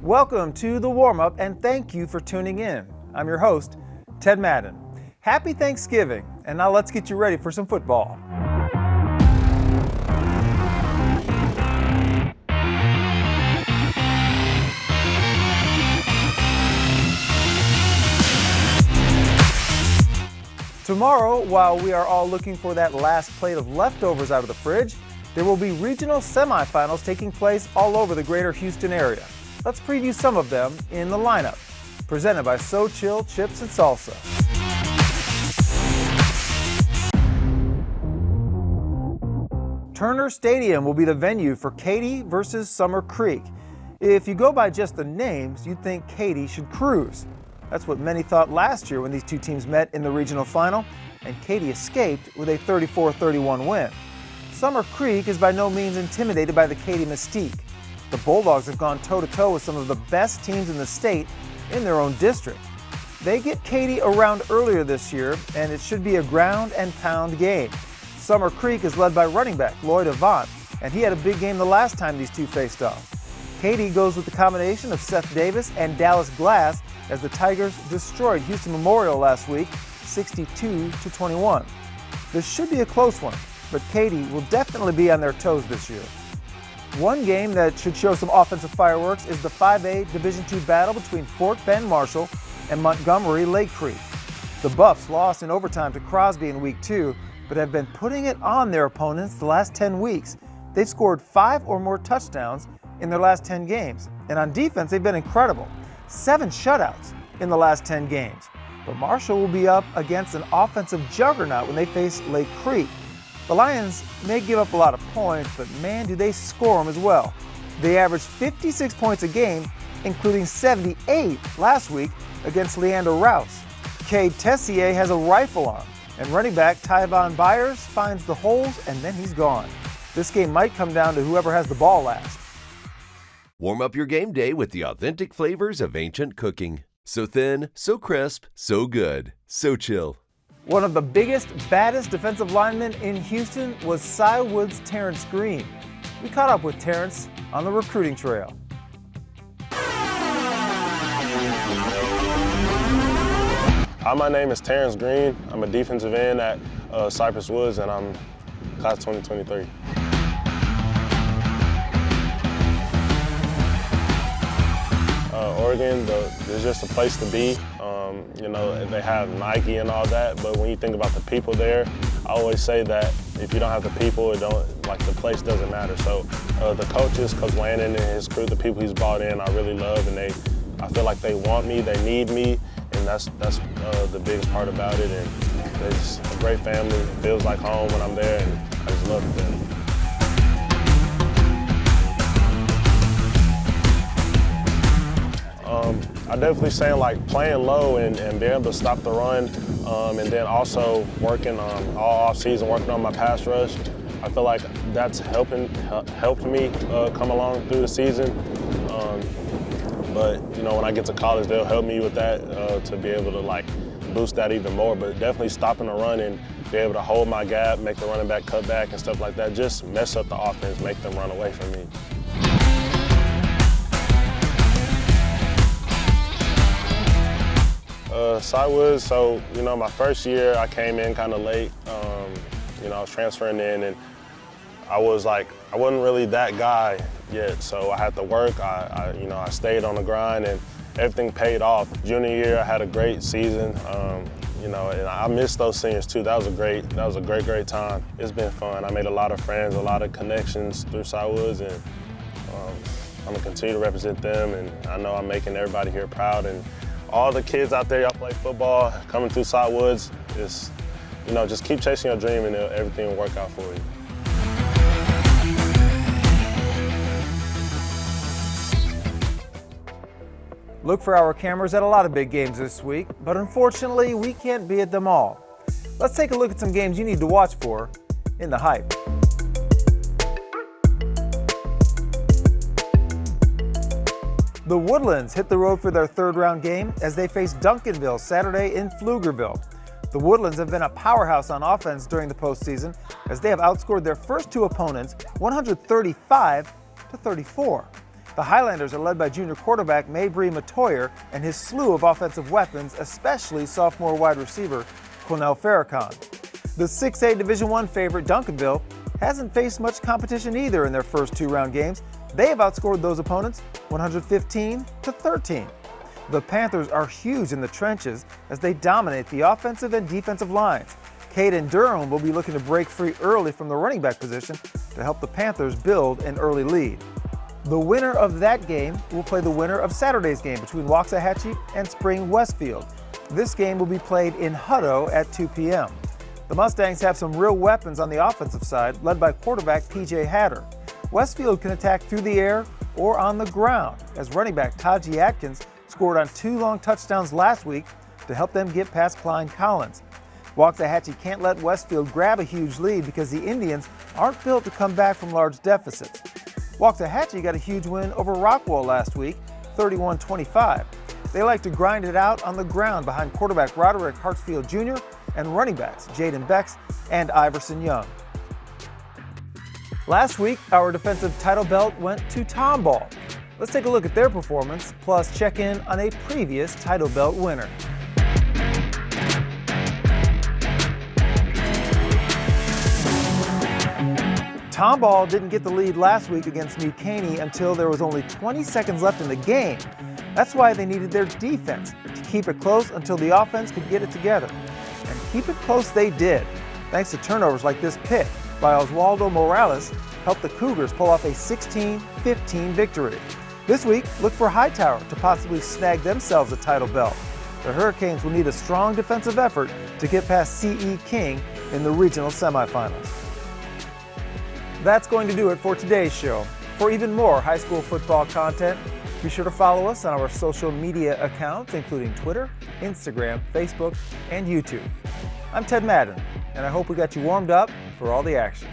Welcome to the warm-up and thank you for tuning in. I'm your host, Ted Madden. Happy Thanksgiving, and now let's get you ready for some football. Tomorrow, while we are all looking for that last plate of leftovers out of the fridge, there will be regional semifinals taking place all over the greater Houston area. Let's preview some of them in the lineup. Presented by So Chill Chips and Salsa. Turner Stadium will be the venue for Katy versus Summer Creek. If you go by just the names, you'd think Katy should cruise. That's what many thought last year when these two teams met in the regional final, and Katy escaped with a 34-31 win. Summer Creek is by no means intimidated by the Katy mystique. The Bulldogs have gone toe-to-toe with some of the best teams in the state in their own district. They get Katy around earlier this year, and it should be a ground and pound game. Summer Creek is led by running back Lloyd Avant, and he had a big game the last time these two faced off. Katy goes with the combination of Seth Davis and Dallas Glass as the Tigers destroyed Houston Memorial last week, 62-21. This should be a close one, but Katy will definitely be on their toes this year. One game that should show some offensive fireworks is the 5A Division II battle between Fort Bend Marshall and Montgomery Lake Creek. The Buffs lost in overtime to Crosby in Week 2, but have been putting it on their opponents the last 10 weeks. They've scored 5 or more touchdowns in their last 10 games. And on defense, they've been incredible. 7 shutouts in the last 10 games. But Marshall will be up against an offensive juggernaut when they face Lake Creek. The Lions may give up a lot of points, but man, do they score them as well. They averaged 56 points a game, including 78 last week against Leander Rouse. Cade Tessier has a rifle arm, and running back Tyvon Byers finds the holes, and then he's gone. This game might come down to whoever has the ball last. Warm up your game day with the authentic flavors of ancient cooking. So thin, so crisp, so good, so chill. One of the biggest, baddest defensive linemen in Houston was Cy Woods' Terrence Green. We caught up with Terrence on the recruiting trail. Hi, my name is Terrence Green. I'm a defensive end at Cypress Woods, and I'm class 2023. Oregon, there's just a place to be. They have Nike and all that, but when you think about the people there, I always say that if you don't have the people, the place doesn't matter. So the coaches, Coach Landon and his crew, the people he's brought in, I really love, and I feel like they want me, they need me, and that's the biggest part about it. And it's a great family. It feels like home when I'm there, and I just love them. I definitely saying playing low and being able to stop the run, and then also working all off season, working on my pass rush. I feel like that's helped me come along through the season. But when I get to college, they'll help me with that to be able to boost that even more. But definitely stopping the run and be able to hold my gap, make the running back cut back and stuff like that, just mess up the offense, make them run away from me. Cy Woods, so my first year I came in kind of late. I was transferring in, and I wasn't really that guy yet, so I had to work. I stayed on the grind, and everything paid off. Junior year, I had a great season. And I missed those seniors too. That was a great time. It's been fun. I made a lot of friends, a lot of connections through Cy Woods, and I'm gonna continue to represent them. And I know I'm making everybody here proud. And all the kids out there, y'all play football, coming through Cy Woods, just keep chasing your dream and everything will work out for you. Look for our cameras at a lot of big games this week, but unfortunately, we can't be at them all. Let's take a look at some games you need to watch for in the hype. The Woodlands hit the road for their third-round game as they face Duncanville Saturday in Pflugerville. The Woodlands have been a powerhouse on offense during the postseason as they have outscored their first two opponents 135-34. The Highlanders are led by junior quarterback Mabrey Matoyer and his slew of offensive weapons, especially sophomore wide receiver Cornell Farrakhan. The 6A Division I favorite Duncanville hasn't faced much competition either in their first 2-round games. They have outscored those opponents 115-13. The Panthers are huge in the trenches as they dominate the offensive and defensive lines. Caden Durham will be looking to break free early from the running back position to help the Panthers build an early lead. The winner of that game will play the winner of Saturday's game between Waxahachie and Spring Westfield. This game will be played in Hutto at 2 p.m. The Mustangs have some real weapons on the offensive side, led by quarterback P.J. Hatter. Westfield can attack through the air or on the ground, as running back Taji Atkins scored on 2 long touchdowns last week to help them get past Klein Collins. Waxahachie can't let Westfield grab a huge lead because the Indians aren't built to come back from large deficits. Waxahachie got a huge win over Rockwall last week, 31-25. They like to grind it out on the ground behind quarterback Roderick Hartsfield Jr. and running backs Jaden Becks and Iverson Young. Last week, our defensive title belt went to Tomball. Let's take a look at their performance, plus check in on a previous title belt winner. Tomball didn't get the lead last week against New Caney until there was only 20 seconds left in the game. That's why they needed their defense to keep it close until the offense could get it together. And keep it close they did, thanks to turnovers like this pick by Oswaldo Morales helped the Cougars pull off a 16-15 victory. This week, look for Hightower to possibly snag themselves a title belt. The Hurricanes will need a strong defensive effort to get past C.E. King in the regional semifinals. That's going to do it for today's show. For even more high school football content, be sure to follow us on our social media accounts, including Twitter, Instagram, Facebook, and YouTube. I'm Ted Madden, and I hope we got you warmed up for all the action.